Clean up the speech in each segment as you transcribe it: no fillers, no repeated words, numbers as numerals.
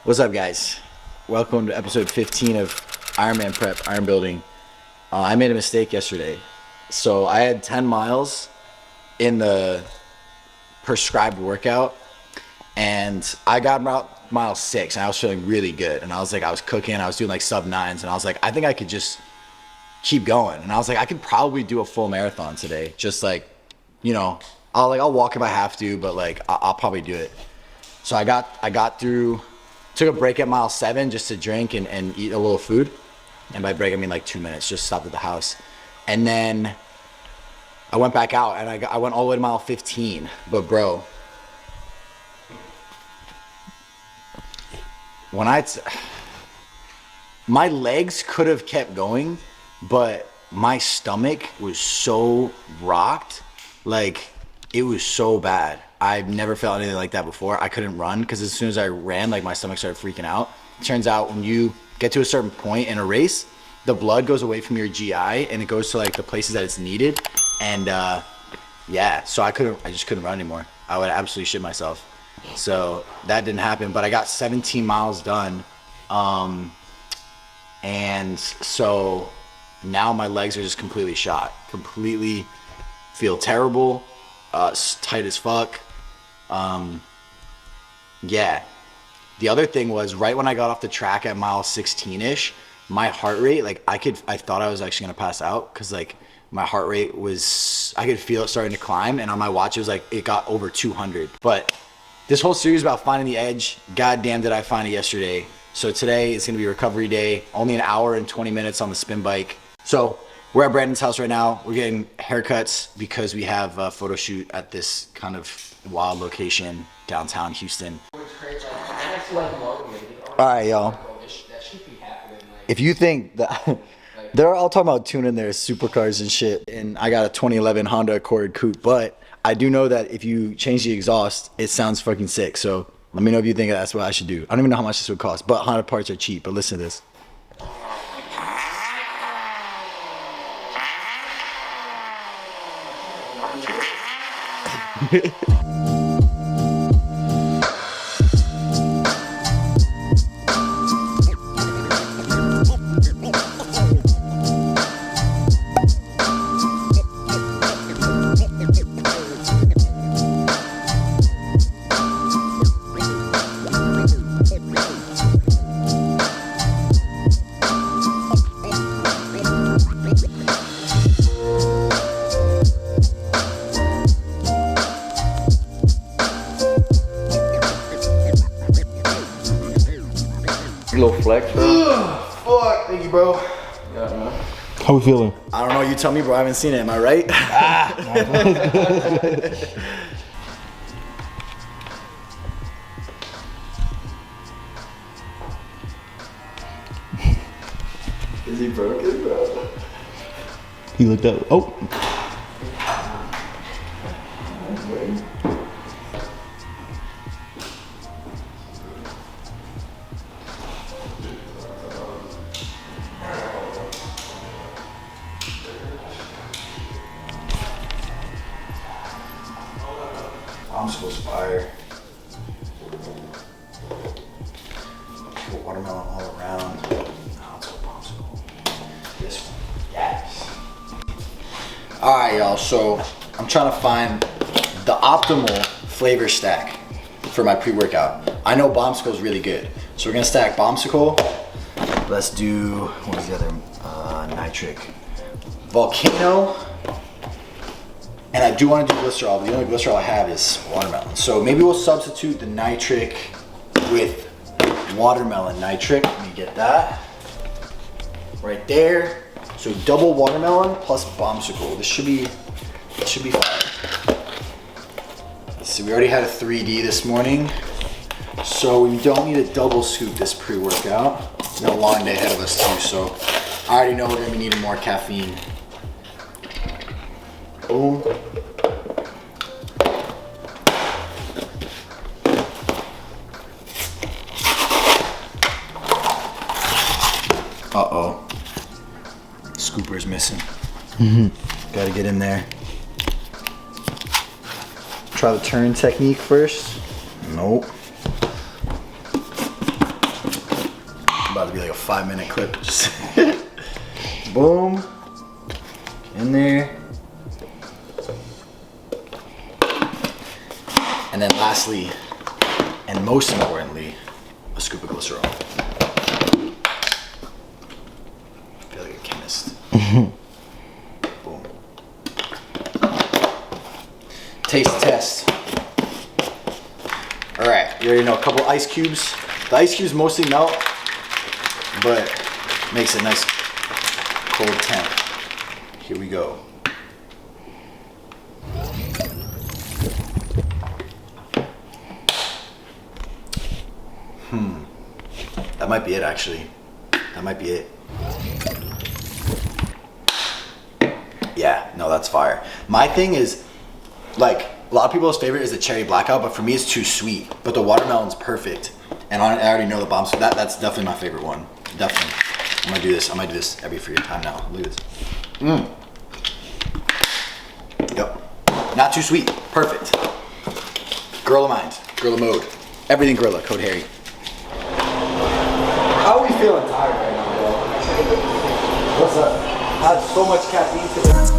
What's up, guys? Welcome to episode 15 of Ironman Prep, Iron Building. I made a mistake yesterday. So I had 10 miles in the prescribed workout, and I got about mile 6, and I was feeling really good. And I was cooking, I was doing like sub 9s, and I was like, I think I could just keep going. And I was like, I could probably do a full marathon today. Just like, I'll walk if I have to, but like, I'll probably do it. So I got through. Took a break at mile 7 just to drink and eat a little food. And by break, I mean like 2 minutes, just stopped at the house. And then I went back out and I went all the way to mile 15. But bro, my legs could have kept going, but my stomach was so rocked. Like, it was so bad. I've never felt anything like that before. I couldn't run because as soon as I ran, like, my stomach started freaking out. Turns out when you get to a certain point in a race, the blood goes away from your GI and it goes to like the places that it's needed. And yeah, so I just couldn't run anymore. I would absolutely shit myself. So that didn't happen, but I got 17 miles done. And so now my legs are just completely shot. Completely feel terrible, tight as fuck. Yeah. The other thing was right when I got off the track at mile 16-ish, my heart rate, like I thought I was actually gonna pass out because like my heart rate was, I could feel it starting to climb, and on my watch it was like it got over 200. But this whole series is about finding the edge. God damn, did I find it yesterday. So today is gonna be recovery day. Only an hour and 20 minutes on the spin bike. So we're at Brandon's house right now. We're getting haircuts because we have a photo shoot at this kind of wild location downtown Houston. All right, y'all. If you think that they're all talking about tuning their supercars and shit, and I got a 2011 Honda Accord coupe, but I do know that if you change the exhaust, it sounds fucking sick. So let me know if you think that's what I should do. I don't even know how much this would cost, but Honda parts are cheap. But listen to this. Little flex, bro. Fuck, thank you, bro. Yeah, man. How we feeling? I don't know, you tell me, bro. I haven't seen it. Am I right? Is he broken, bro? He looked up. Oh. Popsicle's fire. Put watermelon all around. Now let's go popsicle. This one, yes. All right, y'all. So I'm trying to find the optimal flavor stack for my pre-workout. I know Bombsicle is really good, so we're gonna stack Bombsicle. Let's do, what is the other? Nitric. Volcano. And I do want to do glycerol, but the only glycerol I have is watermelon. So maybe we'll substitute the nitric with watermelon nitric. Let me get that right there. So double watermelon plus Bombsicle. This should be fine. So we already had a 3D this morning, so we don't need a double scoop this pre-workout. We got a long day ahead of us too, so I already know we're gonna be needing more caffeine. Boom. Uh-oh. Scooper's missing. Gotta get in there. Try the turn technique first. Nope. About to be like a 5-minute clip. Just boom. In there. And then lastly, and most importantly, a scoop of glycerol. I feel like a chemist. Boom. Taste test. All right, you already know a couple ice cubes. The ice cubes mostly melt, but makes it nice cold temp. Here we go. That might be it, actually. That might be it. Yeah, no, that's fire. My thing is, like, a lot of people's favorite is the cherry blackout, but for me it's too sweet. But the watermelon's perfect. And I already know the bomb, so that's definitely my favorite one. Definitely. I'm gonna do this. I might do this every free time now. Look at this. Yep. Not too sweet. Perfect. Gorilla mind. Gorilla mode. Everything gorilla. Code Harry. How are we feeling tired right now, bro? What's up? I had so much caffeine today.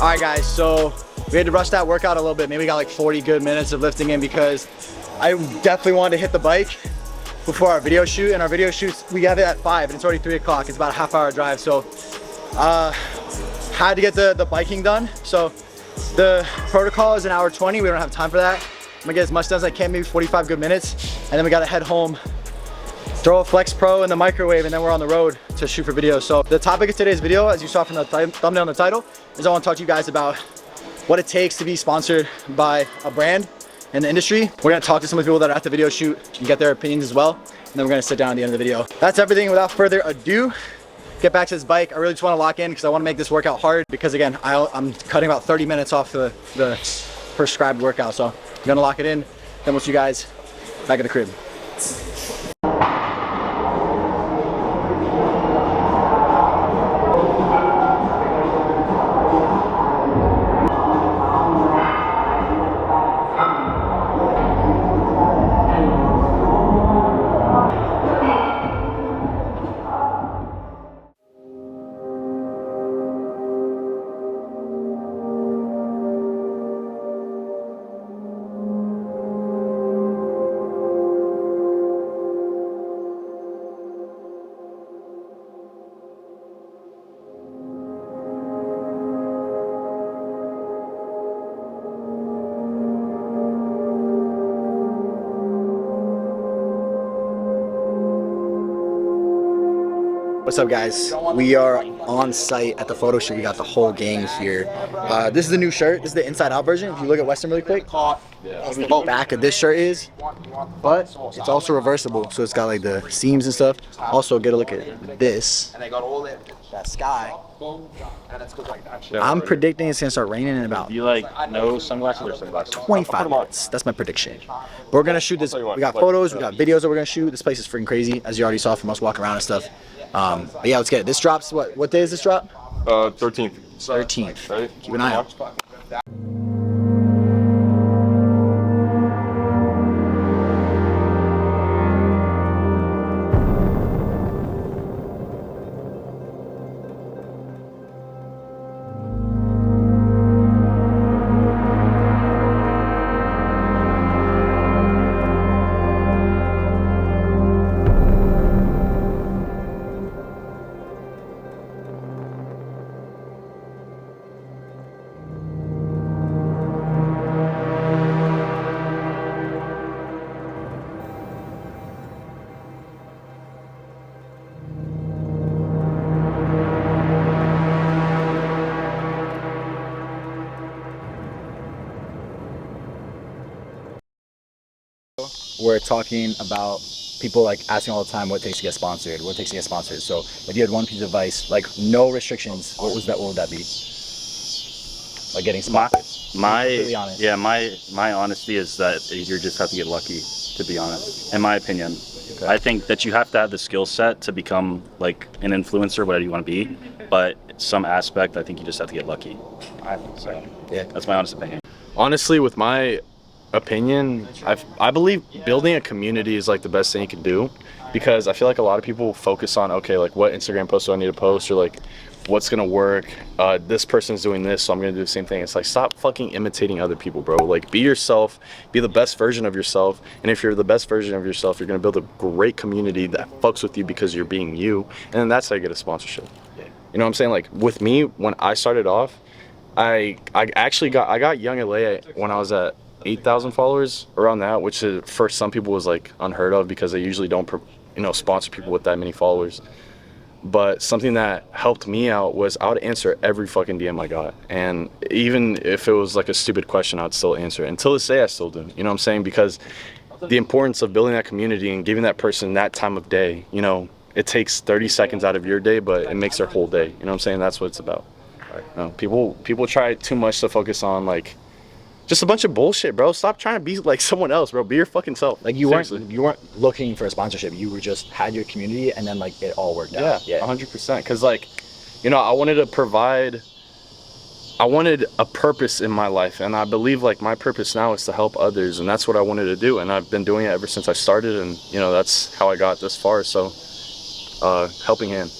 All right, guys, so we had to rush that workout a little bit. Maybe we got like 40 good minutes of lifting in because I definitely wanted to hit the bike before our video shoot. And our video shoots, we have it at 5 and it's already 3 o'clock. It's about a half-hour drive. So had to get the biking done. So the protocol is an hour 20. We don't have time for that. I'm gonna get as much done as I can, maybe 45 good minutes. And then we gotta head home, throw a Flex Pro in the microwave, and then we're on the road to shoot for video. So the topic of today's video, as you saw from the thumbnail and the title, is I want to talk to you guys about what it takes to be sponsored by a brand in the industry. We're gonna talk to some of the people that are at the video shoot and get their opinions as well. And then we're gonna sit down at the end of the video. That's everything. Without further ado, get back to this bike. I really just want to lock in because I want to make this workout hard because again, I'm cutting about 30 minutes off the prescribed workout. So I'm gonna lock it in. Then we'll see you guys back at the crib. What's up, guys? We are on site at the photo shoot. We got the whole gang here. This is the new shirt. This is the inside out version. If you look at Western really quick, the back of this shirt is, but it's also reversible, so it's got like the seams and stuff. Also, get a look at this. That sky. I'm predicting it's gonna start raining in about You like no sunglasses or sunglasses? 25 minutes. That's my prediction. But we're gonna shoot this. We got photos, we got videos that we're gonna shoot. This place is freaking crazy, as you already saw from us walking around and stuff. But yeah, let's get it. This drops what day is this drop? 13th. 13th. Ready? Keep an eye out. We're talking about people like asking all the time what it takes to get sponsored, what it takes to get sponsored. So if you had one piece of advice, like no restrictions, what would that be? Like getting sponsored. My honesty is that you just have to get lucky, to be honest, in my opinion. Okay. I think that you have to have the skill set to become like an influencer, whatever you want to be, but some aspect, I think you just have to get lucky. So yeah, that's my honest opinion. Honestly, with my opinion, I believe building a community is like the best thing you can do, because I feel like a lot of people focus on, okay, like what Instagram post do I need to post, or like what's gonna work, this person's doing this, so I'm gonna do the same thing. It's like, stop fucking imitating other people, bro. Like, be yourself, be the best version of yourself, and if you're the best version of yourself, you're gonna build a great community that fucks with you because you're being you, and then that's how you get a sponsorship. You know what I'm saying? Like with me, when I started off, I got YoungLA when I was at 8,000 followers, around that, which for some people was like unheard of, because they usually don't sponsor people with that many followers. But something that helped me out was I would answer every fucking DM I got, and even if it was like a stupid question, I'd still answer it. Until this day, I still do. You know what I'm saying? Because the importance of building that community and giving that person that time of day, it takes 30 seconds out of your day, but it makes their whole day. You know what I'm saying? That's what it's about. People try too much to focus on like just a bunch of bullshit, bro. Stop trying to be like someone else, bro. Be your fucking self. Like you weren't looking for a sponsorship. You were just had your community, and then like it all worked out. Yeah, 100%. Because like, I wanted a purpose in my life, and I believe like my purpose now is to help others, and that's what I wanted to do, and I've been doing it ever since I started, and that's how I got this far. So, helping hand.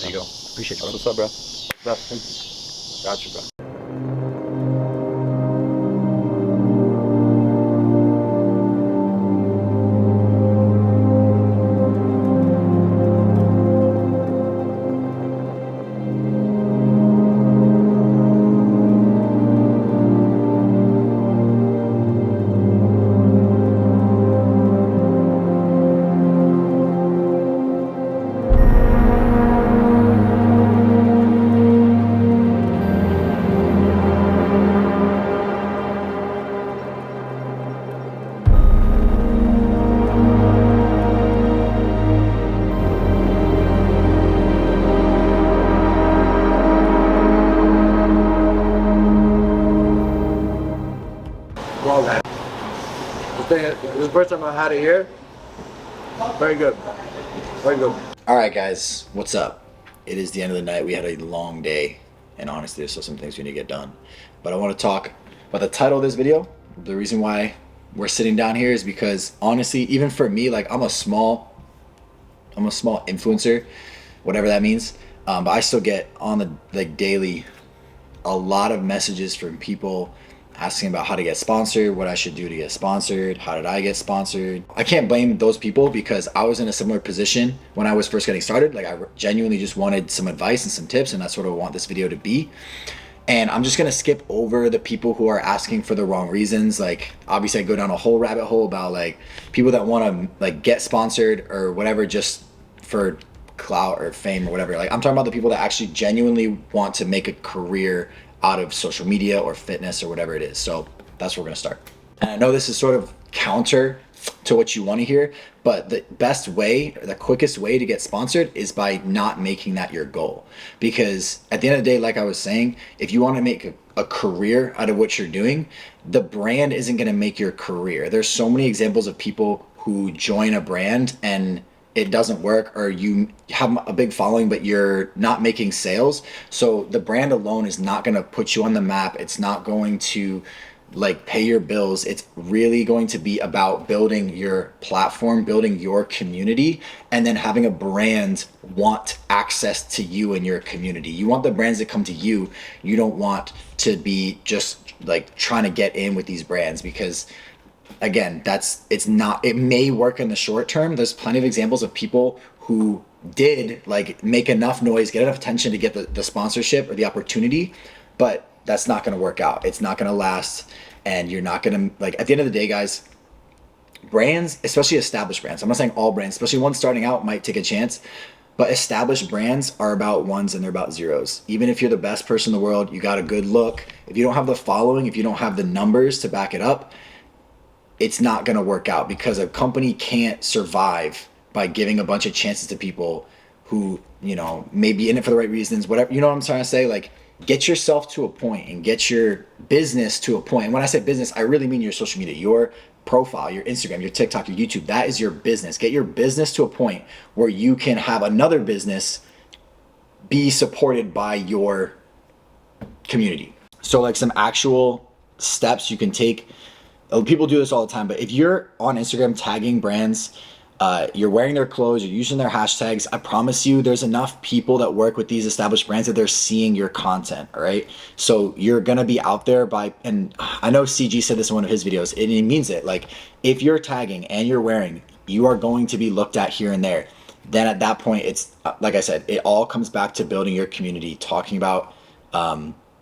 There you go. Appreciate you. What's up, bro? Got you, bro. This is the first time I had it here. Very good. Very good. All right, guys, what's up? It is the end of the night. We had a long day, and honestly, there's still some things we need to get done. But I want to talk about the title of this video. The reason why we're sitting down here is because honestly, even for me, like I'm a small influencer, whatever that means. But I still get on the daily a lot of messages from people asking about how to get sponsored, what I should do to get sponsored, how did I get sponsored. I can't blame those people because I was in a similar position when I was first getting started. Like I genuinely just wanted some advice and some tips, and that's what I want this video to be. And I'm just gonna skip over the people who are asking for the wrong reasons. Like obviously I go down a whole rabbit hole about like people that wanna like get sponsored or whatever just for clout or fame or whatever. Like I'm talking about the people that actually genuinely want to make a career out of social media or fitness or whatever it is. So that's where we're gonna start. And I know this is sort of counter to what you want to hear, but the best way, or the quickest way to get sponsored is by not making that your goal. Because at the end of the day, like I was saying, if you want to make a career out of what you're doing, the brand isn't going to make your career. There's so many examples of people who join a brand and it doesn't work, or you have a big following but you're not making sales. So the brand alone is not going to put you on the map. It's not going to like pay your bills. It's really going to be about building your platform, building your community, and then having a brand want access to you and your community. You want the brands to come to you. You don't want to be just like trying to get in with these brands, because again, it may work in the short term. There's plenty of examples of people who did like make enough noise, get enough attention to get the sponsorship or the opportunity, but that's not going to work out. It's not going to last. And you're not going to, like, at the end of the day, guys, brands, especially established brands, I'm not saying all brands, especially ones starting out might take a chance, but established brands are about ones and they're about zeros. Even if you're the best person in the world, you got a good look, if you don't have the following, if you don't have the numbers to back it up, it's not going to work out, because a company can't survive by giving a bunch of chances to people who, you know, may be in it for the right reasons, whatever, you know what I'm trying to say? Like, get yourself to a point and get your business to a point. And when I say business, I really mean your social media, your profile, your Instagram, your TikTok, your YouTube. That is your business. Get your business to a point where you can have another business be supported by your community. So like some actual steps you can take. People do this all the time, but if you're on Instagram tagging brands, you're wearing their clothes, you're using their hashtags, I promise you there's enough people that work with these established brands that they're seeing your content, all right? So you're gonna be out there and I know CG said this in one of his videos, and he means it. Like, if you're tagging and you're wearing, you are going to be looked at here and there. Then at that point, it's, like I said, it all comes back to building your community, talking about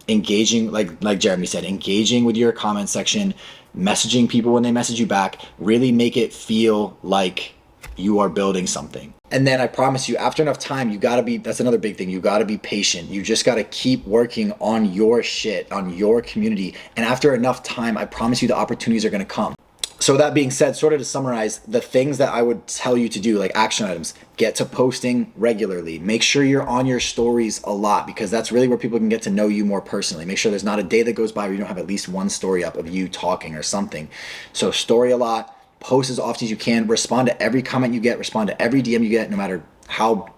engaging, like Jeremy said, engaging with your comment section, messaging people when they message you back, really make it feel like you are building something. And then I promise you, after enough time, you gotta be, that's another big thing, you gotta be patient. You just gotta keep working on your shit, on your community. And after enough time, I promise you the opportunities are gonna come. So that being said, sort of to summarize, the things that I would tell you to do, like action items, get to posting regularly. Make sure you're on your stories a lot, because that's really where people can get to know you more personally. Make sure there's not a day that goes by where you don't have at least one story up of you talking or something. So story a lot, post as often as you can, respond to every comment you get, respond to every DM you get, no matter how,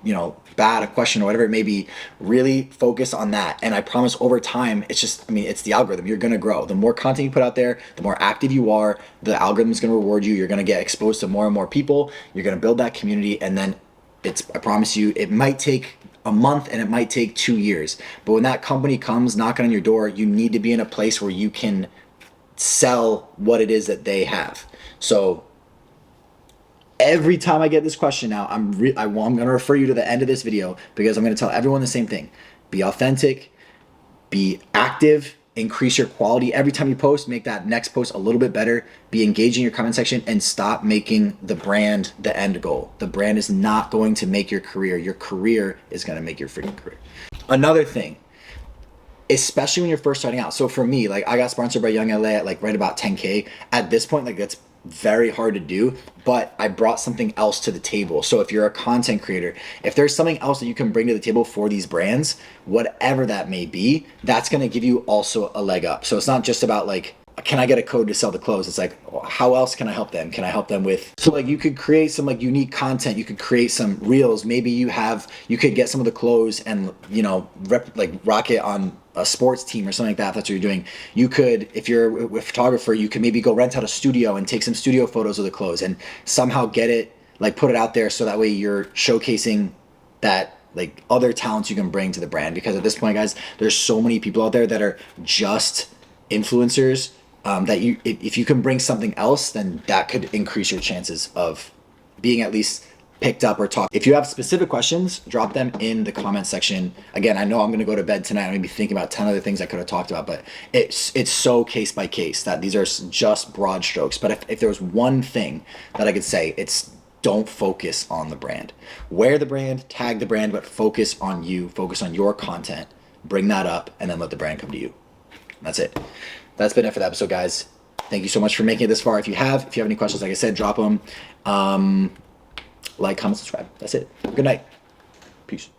you know, bad a question or whatever it may be. Really focus on that. And I promise over time, it's just, I mean, it's the algorithm. You're going to grow. The more content you put out there, the more active you are, the algorithm is going to reward you. You're going to get exposed to more and more people. You're going to build that community. And then it's, I promise you, it might take a month and it might take 2 years. But when that company comes knocking on your door, you need to be in a place where you can sell what it is that they have. So every time I get this question now, I'm going to refer you to the end of this video, because I'm going to tell everyone the same thing. Be authentic, be active, increase your quality. Every time you post, make that next post a little bit better. Be engaging in your comment section, and stop making the brand the end goal. The brand is not going to make your career. Your career is going to make your freaking career. Another thing, especially when you're first starting out. So for me, like, I got sponsored by YoungLA at like right about 10K. At this point, like, that's very hard to do, but I brought something else to the table. So if you're a content creator, if there's something else that you can bring to the table for these brands, whatever that may be, that's going to give you also a leg up. So it's not just about like, can I get a code to sell the clothes? It's like, how else can I help them? Can I help them with, so like you could create some like unique content. You could create some reels. Maybe you could get some of the clothes and, you know, rock it on a sports team or something like that. If that's what you're doing. You could, if you're a photographer, you could maybe go rent out a studio and take some studio photos of the clothes and somehow get it, like put it out there. So that way you're showcasing that, like, other talents you can bring to the brand. Because at this point, guys, there's so many people out there that are just influencers, that if you can bring something else, then that could increase your chances of being at least picked up or talked. If you have specific questions, drop them in the comment section. Again, I know I'm going to go to bed tonight. I'm going to be thinking about 10 other things I could have talked about, but it's so case by case that these are just broad strokes. But if there was one thing that I could say, it's don't focus on the brand. Wear the brand, tag the brand, but focus on you, focus on your content, bring that up, and then let the brand come to you. That's it. That's been it for the episode, guys. Thank you so much for making it this far. If you have any questions, like I said, drop them. Like, comment, subscribe. That's it. Good night. Peace.